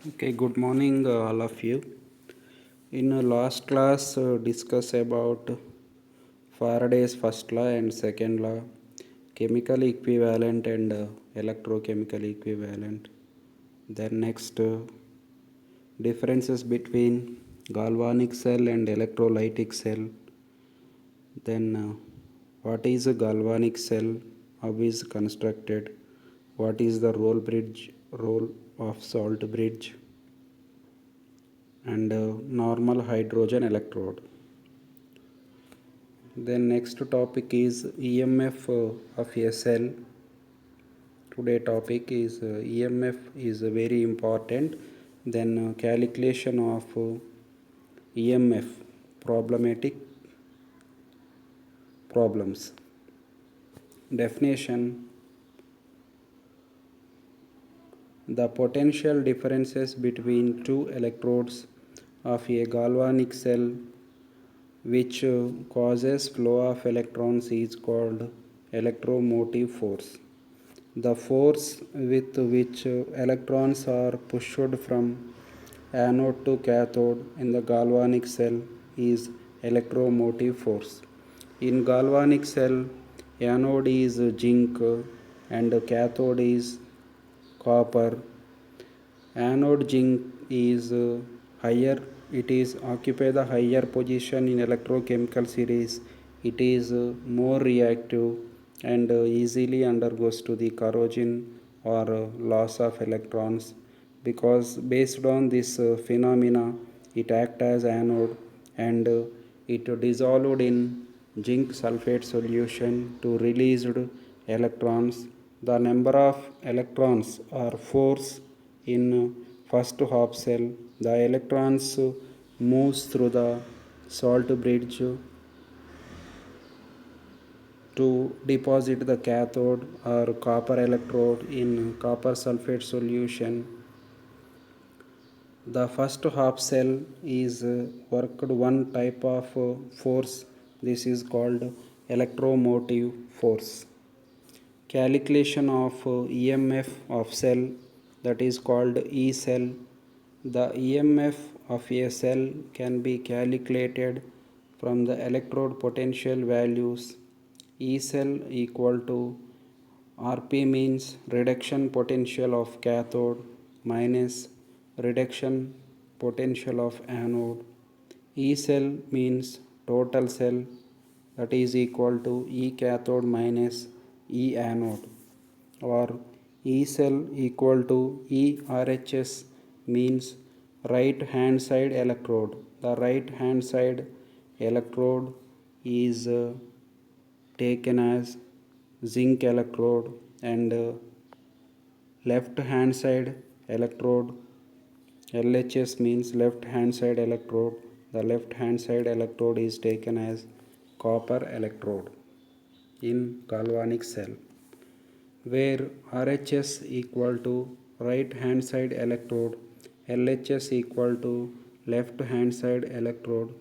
Okay, good morning, all of you. In last class, discuss about Faraday's first law and second law, chemical equivalent and electrochemical equivalent. Then next, differences between galvanic cell and electrolytic cell. Then, what is a galvanic cell? How is constructed? What is the role of salt bridge? And normal hydrogen electrode. Then next topic is EMF of a cell. Today topic is EMF is very important. Then calculation of EMF problematic problems. Definition: the potential differences between two electrodes of a galvanic cell which causes flow of electrons is called electromotive force. The force with which electrons are pushed from anode to cathode in the galvanic cell is electromotive force. In galvanic cell, anode is zinc and cathode is copper. Anode zinc is higher, it is occupy the higher position in electrochemical series. It is more reactive and easily undergoes to the corrosion or loss of electrons. Because based on this phenomena, it act as anode and it dissolved in zinc sulfate solution to released electrons. The number of electrons or force in first half cell. The electrons moves through the salt bridge to deposit the cathode or copper electrode in copper sulfate solution. The first half cell is worked one type of force. This is called electromotive force. Calculation of EMF of cell, that is called E cell. The EMF of a cell can be calculated from the electrode potential values. E cell equal to RP means reduction potential of cathode minus reduction potential of anode. E cell means total cell, that is equal to E cathode minus E anode, or E cell equal to E RHS means right hand side electrode. The right hand side electrode is taken as zinc electrode and left hand side electrode LHS means left hand side electrode. The left hand side electrode is taken as copper electrode in galvanic cell, where RHS equal to right hand side electrode, LHS equal to left hand side electrode.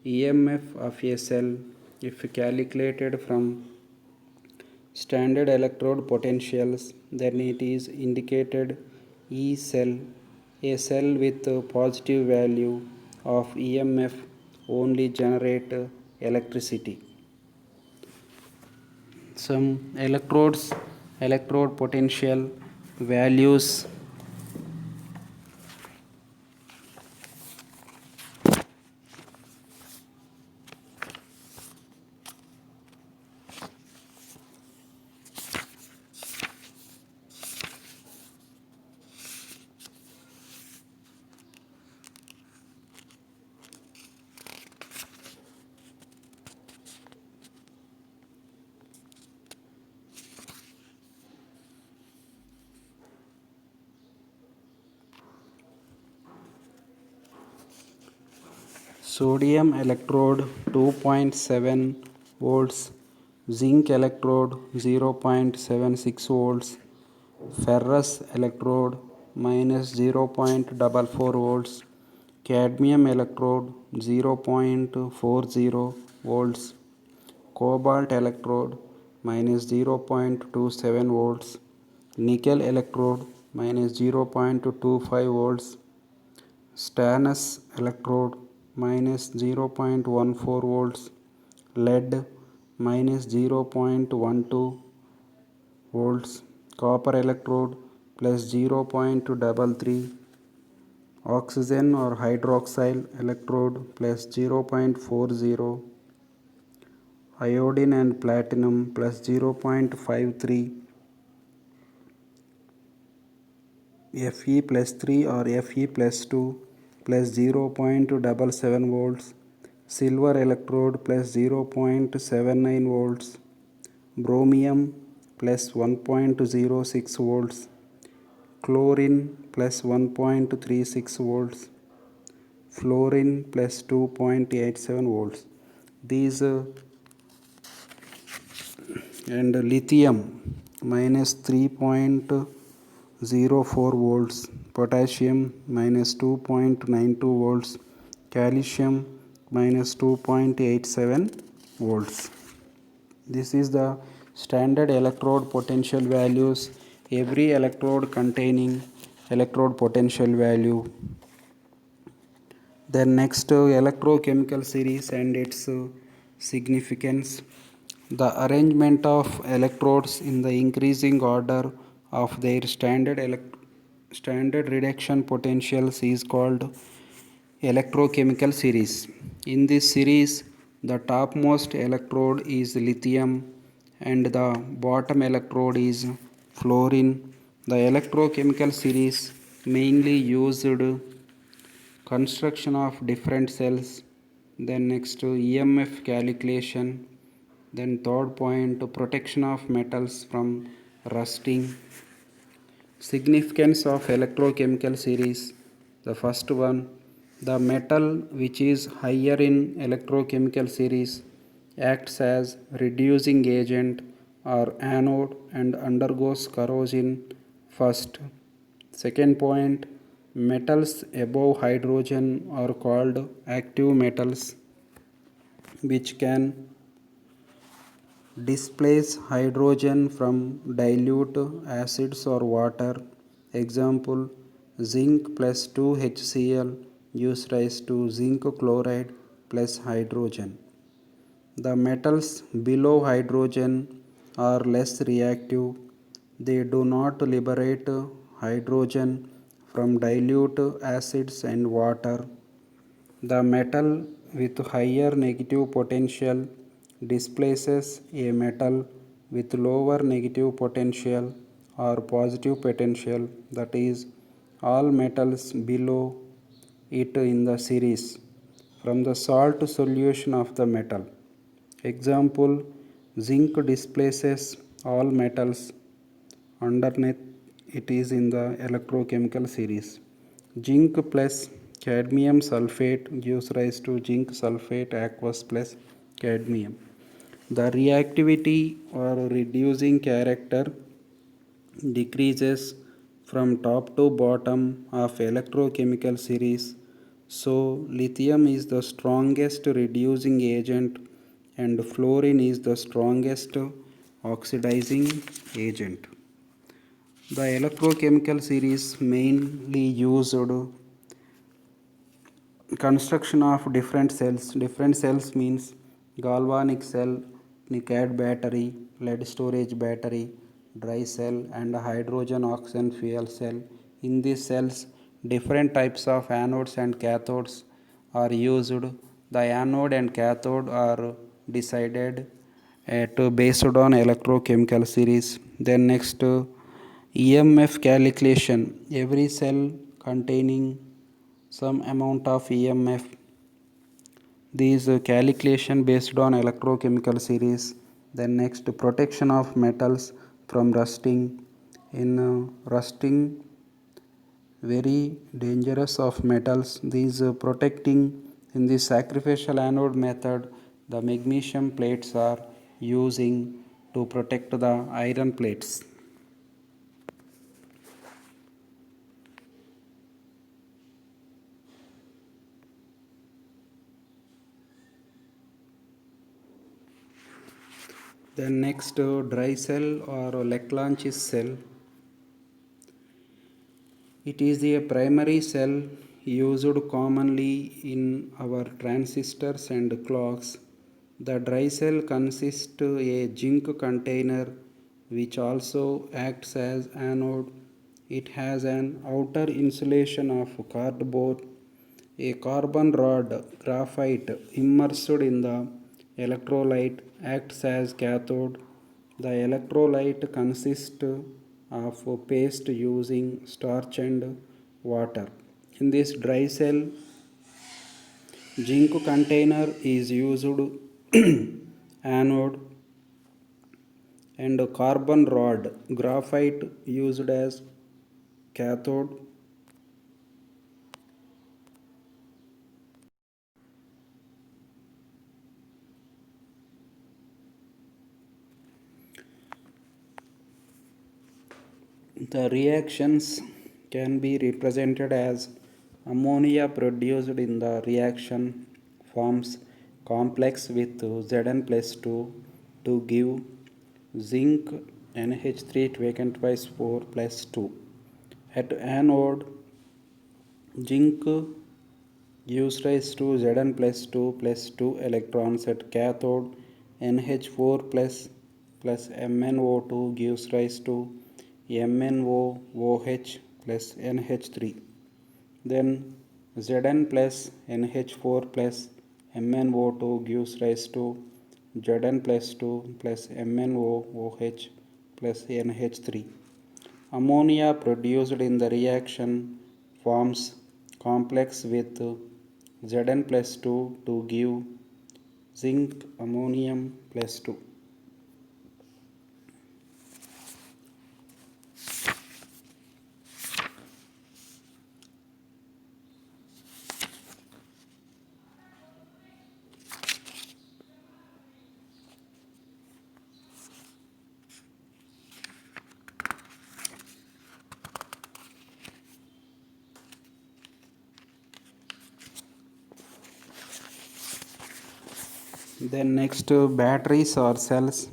EMF of a cell, if calculated from standard electrode potentials, then it is indicated E cell. A cell with a positive value of EMF only generate electricity. Some electrode potential values. Sodium electrode 2.7 volts, zinc electrode 0.76 volts, ferrous electrode minus 0.44 volts, cadmium electrode 0.40 volts, cobalt electrode minus 0.27 volts, nickel electrode minus 0.25 volts. Stannous electrode minus 0.14 volts. Lead minus 0.12 volts. Copper electrode plus 0.33. Oxygen or hydroxyl electrode plus 0.40. Iodine and platinum plus 0.53. Fe plus 3 or Fe plus 2 plus 0.77 volts. Silver electrode plus 0.79 volts. Bromium plus 1.06 volts. Chlorine plus 1.36 volts. Fluorine plus 2.87 volts. These and lithium minus 3.04 volts, potassium minus 2.92 volts, calcium minus 2.87 volts. This is the standard electrode potential values. Every electrode containing electrode potential value. Then next electrochemical series and its significance. The arrangement of electrodes in the increasing order of their standard reduction potentials is called electrochemical series. In this series, the topmost electrode is lithium and the bottom electrode is fluorine. The electrochemical series mainly used construction of different cells, then next EMF calculation, then third point protection of metals from rusting. Significance of electrochemical series. The first one, the metal which is higher in electrochemical series acts as reducing agent or anode and undergoes corrosion first. Second point, metals above hydrogen are called active metals which can displace hydrogen from dilute acids or water. Example, zinc plus 2HCl gives rise to zinc chloride plus hydrogen. The metals below hydrogen are less reactive. They do not liberate hydrogen from dilute acids and water. The metal with higher negative potential displaces a metal with lower negative potential or positive potential, that is, all metals below it in the series from the salt solution of the metal. Example, zinc displaces all metals underneath it is in the electrochemical series. Zinc plus cadmium sulfate gives rise to zinc sulfate aqueous plus cadmium. The reactivity or reducing character decreases from top to bottom of electrochemical series. So lithium is the strongest reducing agent and fluorine is the strongest oxidizing agent. The electrochemical series mainly used construction of different cells. Different cells means galvanic cell, nickel battery, lead storage battery, dry cell and hydrogen oxygen fuel cell. In these cells, different types of anodes and cathodes are used. The anode and cathode are decided based on electrochemical series. Then next EMF calculation. Every cell containing some amount of EMF. These calculation based on electrochemical series. Then next protection of metals from rusting. In rusting, very dangerous of metals. These protecting in the sacrificial anode method, the magnesium plates are using to protect the iron plates. Then next dry cell or Leclanche's cell. It is a primary cell used commonly in our transistors and clocks. The dry cell consists a zinc container which also acts as anode. It has an outer insulation of cardboard, a carbon rod graphite immersed in the electrolyte acts as cathode. The electrolyte consists of paste using starch and water. In this dry cell, zinc container is used anode and carbon rod graphite used as cathode. The reactions can be represented as ammonia produced in the reaction forms complex with Zn plus 2 to give zinc NH3 vacant twice 4 plus 2. At anode, zinc gives rise to Zn plus 2 plus 2 electrons. At cathode, NH4 plus MnO2 gives rise to MnOOH plus NH3. Then Zn plus NH4 plus MnO2 gives rise to Zn plus 2 plus MnOOH plus NH3. Ammonia produced in the reaction forms complex with Zn plus 2 to give zinc ammonium plus 2. Then next, batteries or cells.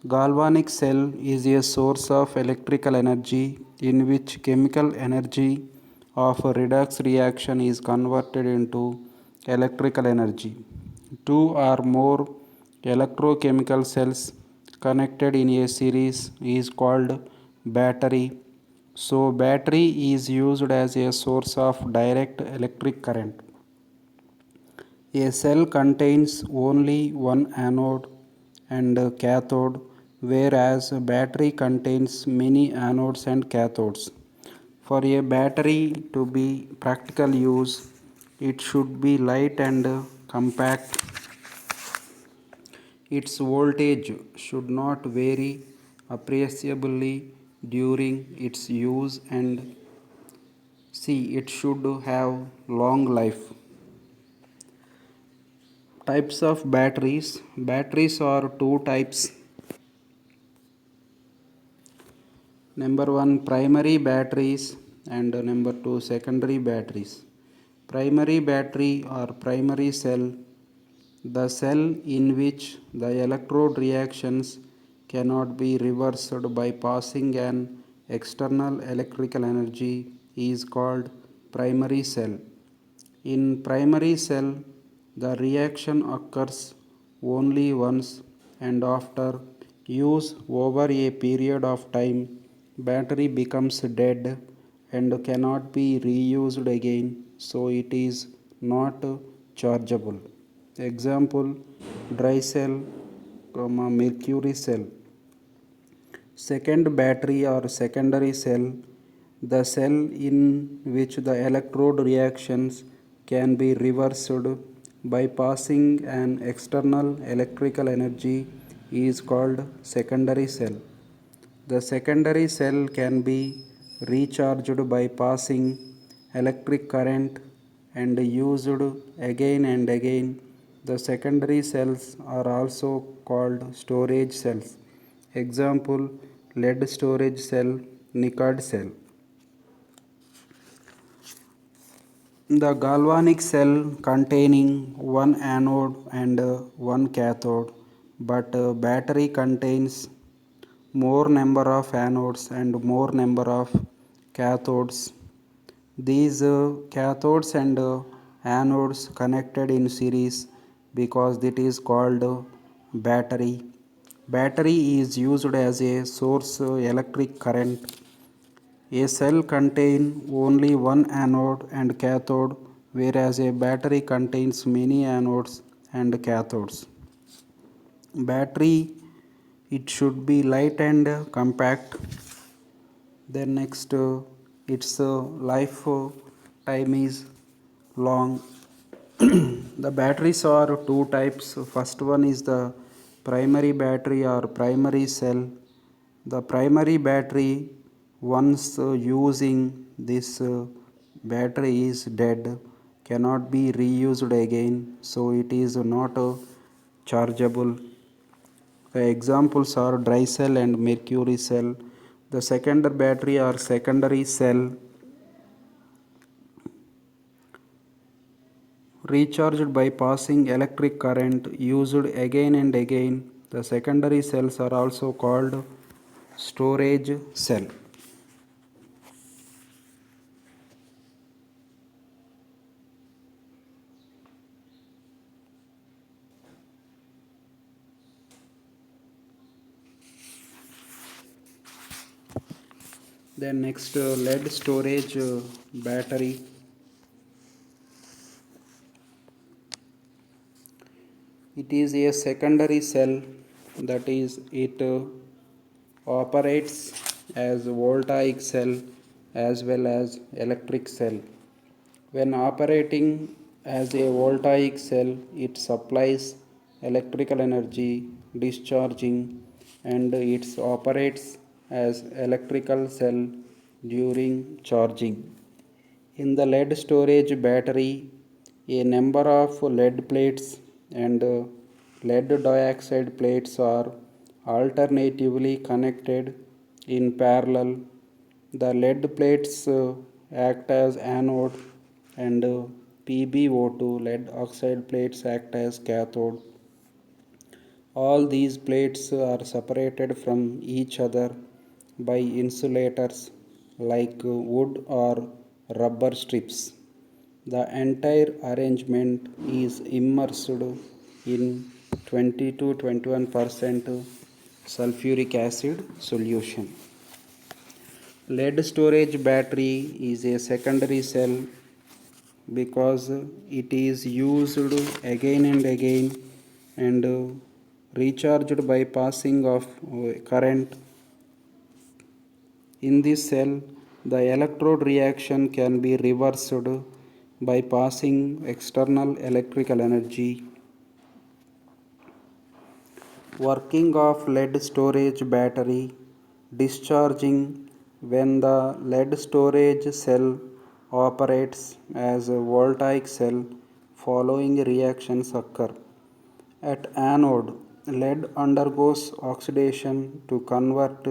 Galvanic cell is a source of electrical energy in which chemical energy of a redox reaction is converted into electrical energy. Two or more electrochemical cells connected in a series is called battery. So battery is used as a source of direct electric current. A cell contains only one anode and cathode, whereas a battery contains many anodes and cathodes. For a battery to be practical use, it should be light and compact. Its voltage should not vary appreciably during its use, and it should have long life. Types of batteries. Batteries are two types. Number one, primary batteries, and number two, secondary batteries. Primary battery or primary cell, the cell in which the electrode reactions cannot be reversed by passing an external electrical energy, is called primary cell. In primary cell, the reaction occurs only once, and after use over a period of time, battery becomes dead and cannot be reused again, so it is not chargeable. Example, dry cell, mercury cell. Second battery or secondary cell, the cell in which the electrode reactions can be reversed by passing an external electrical energy, is called secondary cell. The secondary cell can be recharged by passing electric current and used again and again. The secondary cells are also called storage cells. Example, lead storage cell, Nicard cell. The galvanic cell containing one anode and one cathode, but battery contains more number of anodes and more number of cathodes. These cathodes and anodes connected in series because it is called battery. Battery is used as a source electric current. A cell contains only one anode and cathode, whereas a battery contains many anodes and cathodes. Battery, it should be light and compact. Then next, its life time is long. The batteries are two types. First one is the primary battery or primary cell. The primary battery, once using this battery is dead, cannot be reused again, so it is not chargeable. The examples are dry cell and mercury cell. The secondary battery or secondary cell recharged by passing electric current used again and again. The secondary cells are also called storage cell. Then next, lead storage battery. It is a secondary cell, that is it operates as voltaic cell as well as electric cell. When operating as a voltaic cell, it supplies electrical energy, discharging, and it operates as electrical cell during charging. In the lead storage battery, a number of lead plates and lead dioxide plates are alternatively connected in parallel. The lead plates act as anode and PbO2 lead oxide plates act as cathode. All these plates are separated from each other by insulators like wood or rubber strips. The entire arrangement is immersed in 20 to 21% sulfuric acid solution. Lead storage battery is a secondary cell because it is used again and again and recharged by passing of current. In this cell, the electrode reaction can be reversed by passing external electrical energy. Working of lead storage battery: discharging: when the lead storage cell operates as a voltaic cell, following reactions occur. At anode, lead undergoes oxidation to convert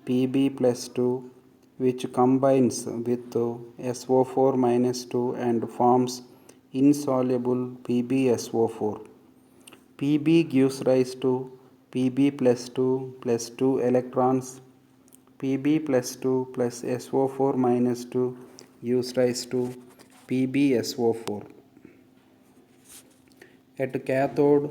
Pb plus 2, which combines with SO4 minus 2 and forms insoluble PbSO4. Pb gives rise to Pb plus 2 plus 2 electrons. Pb plus 2 plus SO4 minus 2 gives rise to PbSO4. At cathode,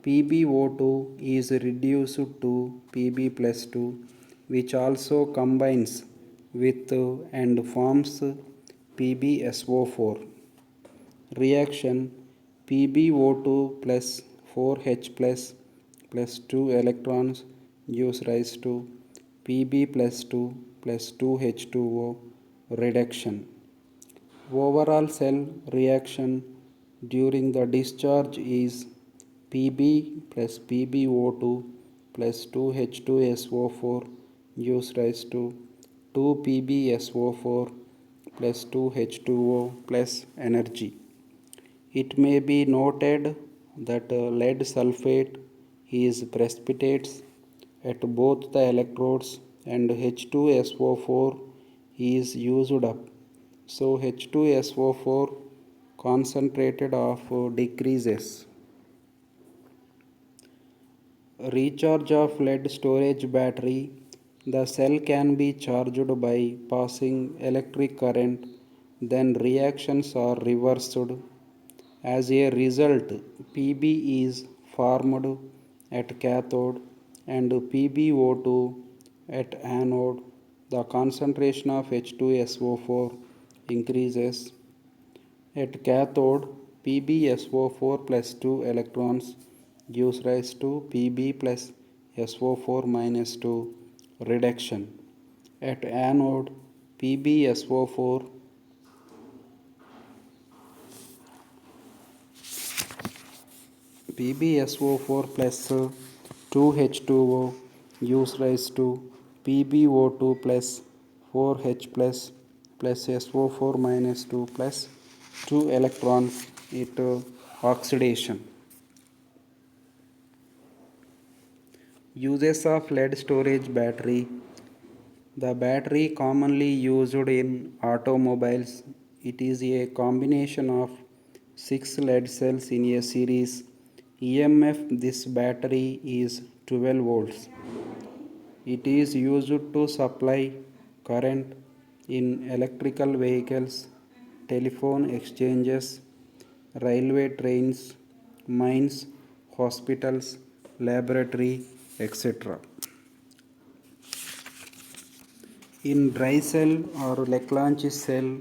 PbO2 is reduced to Pb plus 2, which also combines with and forms PbSO4. Reaction: PbO2 plus 4H plus 2 electrons gives rise to Pb plus 2 plus 2H2O reduction. Overall cell reaction during the discharge is Pb plus PbO2 plus 2H2SO4 gives rise to 2PbSO4 plus 2H2O plus energy. It may be noted that lead sulfate is precipitates at both the electrodes and H2SO4 is used up. So H2SO4 concentrated of decreases. Recharge of lead storage battery: the cell can be charged by passing electric current then reactions are reversed. As a result, Pb is formed at cathode and PbO2 at anode. The concentration of H2SO4 increases. At cathode, PbSO4 plus 2 electrons gives rise to Pb plus SO4 minus 2 reduction. At anode, PbSO4 PbSO4 plus 2H2O gives rise to PbO2 plus 4H plus SO4 minus 2 plus 2 electrons at oxidation. Uses of lead storage battery. The battery commonly used in automobiles. It is a combination of 6 lead cells in a series. EMF this battery is 12 volts. It is used to supply current in electrical vehicles, telephone exchanges, railway trains, mines, hospitals, laboratory, etc. In dry cell or Leclanche cell,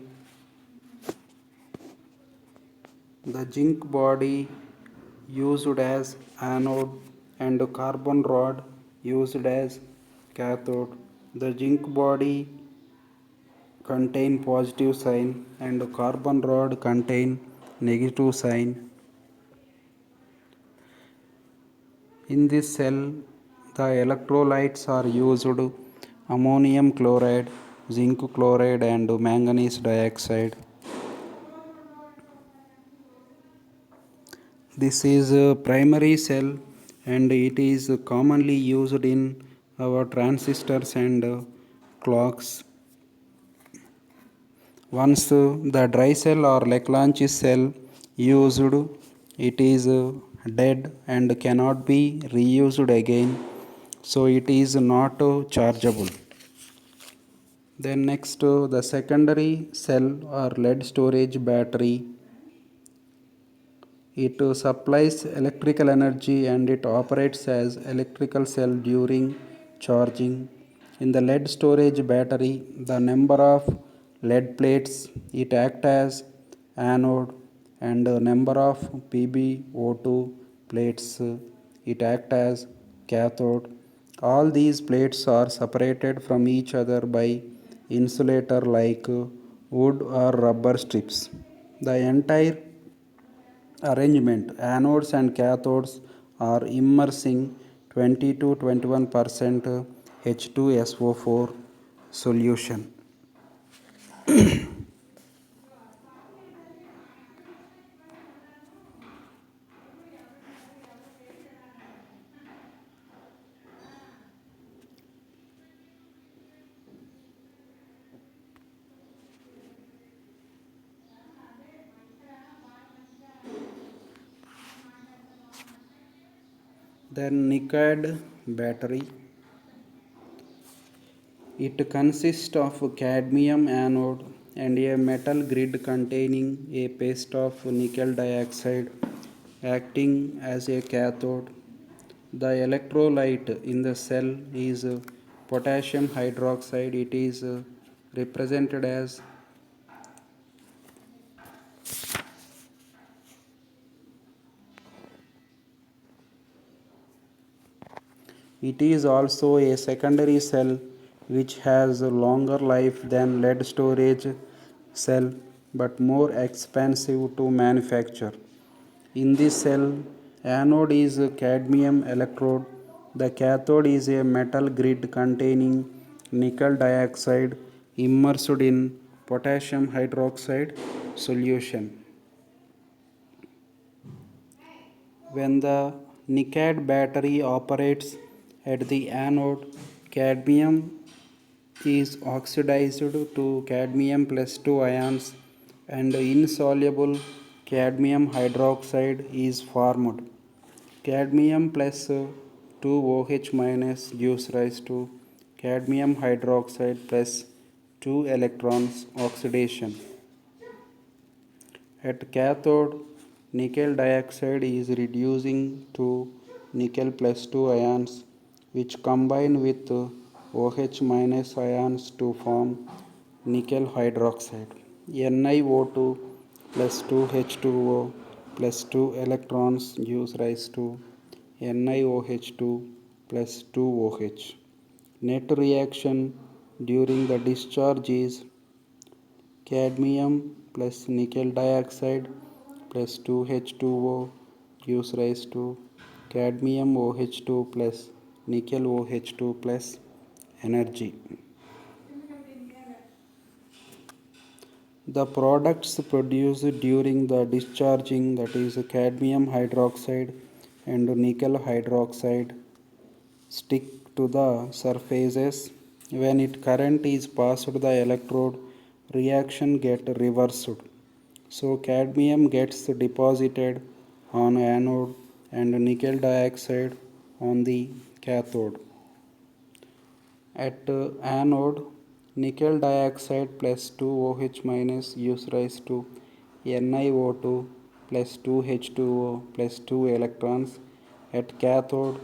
the zinc body used as anode and carbon rod used as cathode. The zinc body contain positive sign and carbon rod contain negative sign. In this cell, the electrolytes are used ammonium chloride, zinc chloride and manganese dioxide. This is a primary cell and it is commonly used in our transistors and clocks. Once the dry cell or Leclanche cell used, it is dead and cannot be reused again, so it is not chargeable. Then next, the secondary cell or lead storage battery. It supplies electrical energy and it operates as electrical cell during charging. In the lead storage battery, the number of lead plates it act as anode and the number of PbO2 plates it act as cathode. All these plates are separated from each other by insulator like wood or rubber strips. The entire arrangement, anodes and cathodes are immersing 20 to 21% H2SO4 solution. Then nickel battery. It consists of cadmium anode and a metal grid containing a paste of nickel dioxide acting as a cathode. The electrolyte in the cell is potassium hydroxide. It is represented as it is also a secondary cell which has a longer life than lead storage cell but more expensive to manufacture. In this cell, anode is a cadmium electrode. The cathode is a metal grid containing nickel dioxide immersed in potassium hydroxide solution. When the nickel battery operates at the anode, cadmium is oxidized to cadmium plus 2 ions and insoluble cadmium hydroxide is formed. Cadmium plus 2OH minus gives rise to cadmium hydroxide plus 2 electrons oxidation. At cathode, nickel dioxide is reducing to nickel plus 2 ions which combine with OH minus ions to form nickel hydroxide. NiO2 plus 2H2O plus 2 electrons gives rise to NiOH2 plus 2OH. Net reaction during the discharge is cadmium plus nickel dioxide plus 2H2O gives rise to cadmium OH2 plus nickel OH2 plus energy. The products produced during the discharging, that is cadmium hydroxide and nickel hydroxide, stick to the surfaces. When it current is passed the electrode, reaction get reversed. So cadmium gets deposited on anode and nickel dioxide on the cathode. At anode, nickel dioxide plus 2OH minus gives rise to NiO2 plus 2H2O plus 2 electrons. At cathode,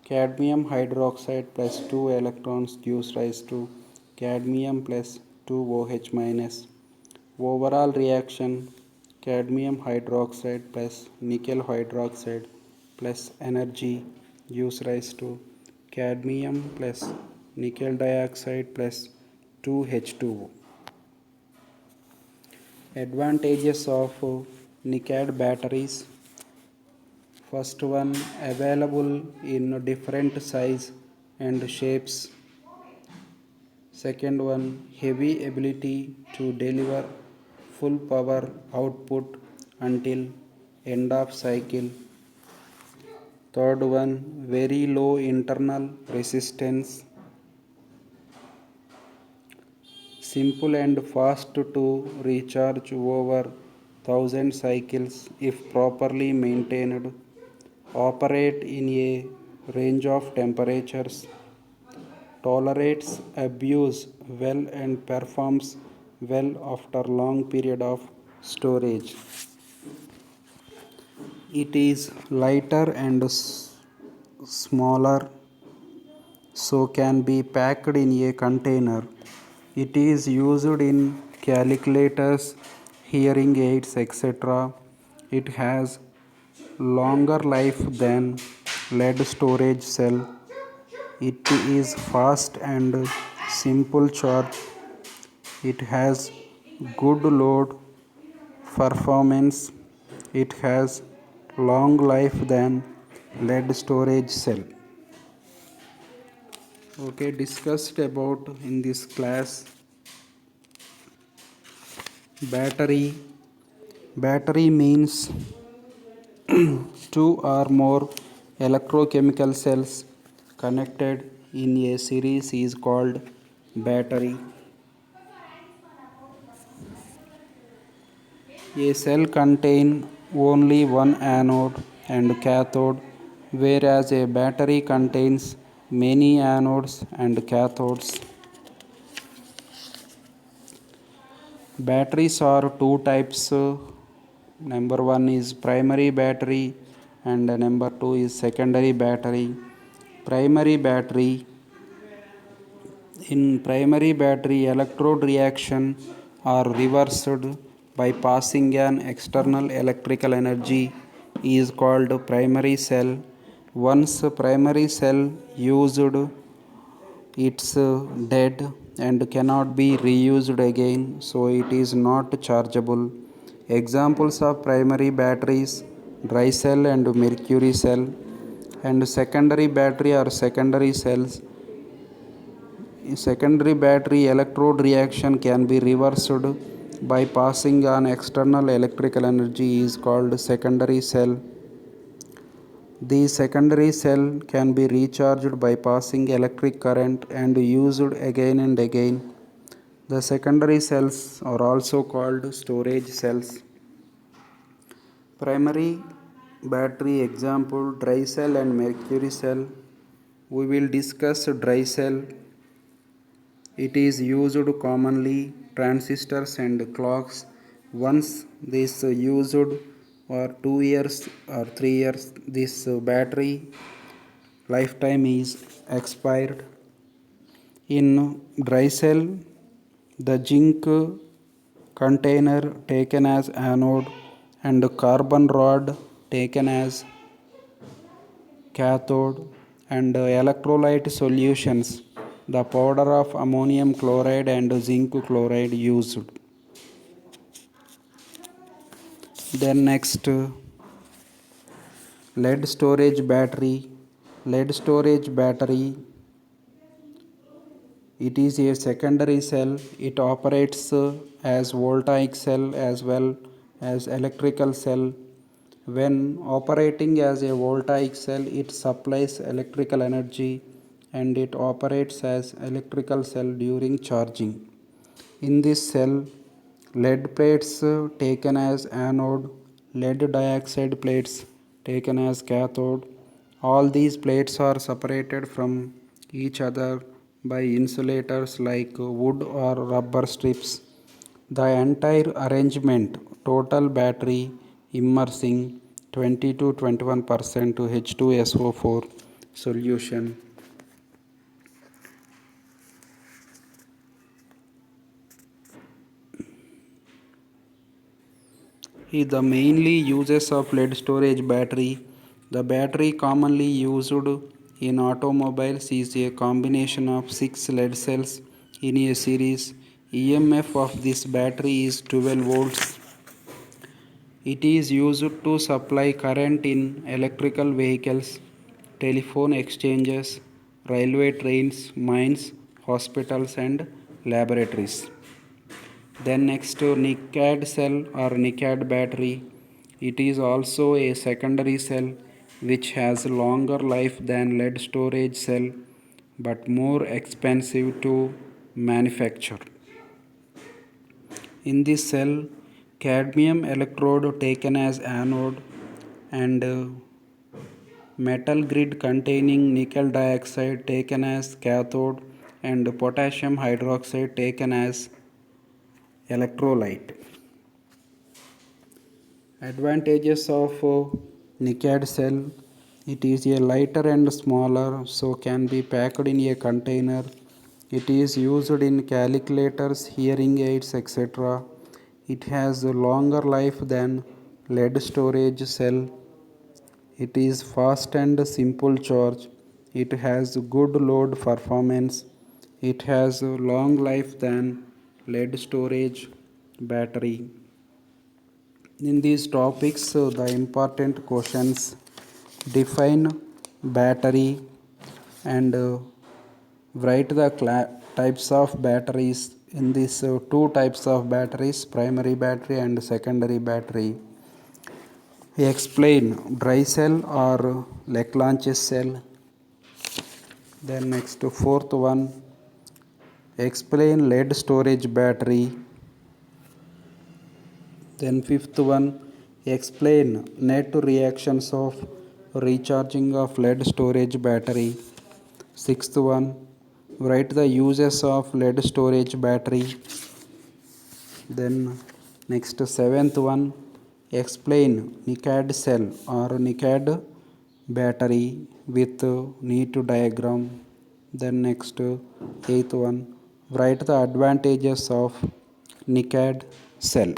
cadmium hydroxide plus 2 electrons gives rise to cadmium plus 2OH minus. Overall reaction, cadmium hydroxide plus nickel hydroxide plus energy gives rise to cadmium plus nickel dioxide plus 2H2O. Advantages of NiCad batteries. First one, available in different size and shapes. Second one, heavy ability to deliver full power output until end of cycle. Third one, very low internal resistance. Simple and fast to recharge over 1000 cycles if properly maintained. Operate in a range of temperatures. Tolerates abuse well and performs well after long period of storage. It is lighter and smaller, so can be packed in a container. It is used in calculators, hearing aids, etc. It has longer life than lead storage cell. It is fast and simple charge. It has good load performance. It has long life than lead storage cell. Okay, discussed about in this class battery. Battery means two or more electrochemical cells connected in a series is called battery. A cell contains only one anode and cathode, whereas a battery contains many anodes and cathodes. Batteries are two types. Number one is primary battery and number two is secondary battery. Primary battery. In primary battery, electrode reaction are reversed by passing an external electrical energy is called primary cell. Once primary cell used, it's dead and cannot be reused again, so it is not chargeable. Examples of primary batteries: dry cell and mercury cell. And secondary battery or secondary cells. Secondary battery electrode reaction can be reversed by passing on external electrical energy is called secondary cell. The secondary cell can be recharged by passing electric current and used again and again. The secondary cells are also called storage cells. Primary battery example, dry cell and mercury cell. We will discuss dry cell. It is used commonly transistors and clocks Once this used for 2 years or 3 years, this battery lifetime is expired. In dry cell, the zinc container taken as anode and carbon rod taken as cathode, and electrolyte solutions, the powder of ammonium chloride and zinc chloride used. Then next, lead storage battery. Lead storage battery, it is a secondary cell. It operates as voltaic cell as well as electrical cell. When operating as a voltaic cell, it supplies electrical energy and it operates as electrical cell during charging. In this cell, lead plates taken as anode, lead dioxide plates taken as cathode. All these plates are separated from each other by insulators like wood or rubber strips. The entire arrangement, total battery immersing 20 to 21% to H2SO4 solution. The mainly uses of lead storage battery. The battery commonly used in automobiles is a combination of 6 lead cells in a series. EMF of this battery is 12 volts. It is used to supply current in electrical vehicles, telephone exchanges, railway trains, mines, hospitals, and laboratories. Then next to nickel cell or nickel battery, it is also a secondary cell which has longer life than lead storage cell but more expensive to manufacture. In this cell, cadmium electrode taken as anode and metal grid containing nickel dioxide taken as cathode and potassium hydroxide taken as electrolyte. Advantages of nickel cell: it is a lighter and smaller, so can be packed in a container. It is used in calculators, hearing aids, etc. It has a longer life than lead storage cell. It is fast and simple charge. It has good load performance. It has a long life than lead storage battery. In these topics, the important questions: define battery and write the types of batteries. In these two types of batteries, primary battery and secondary battery. Explain dry cell or Leclanche cell. Then next, fourth one, explain lead storage battery. Then fifth one, explain net reactions of recharging of lead storage battery. Sixth one, write the uses of lead storage battery. Then next, seventh one, explain nickel cell or nickel battery with neat diagram. Then next, eighth one, write the advantages of nickel cell.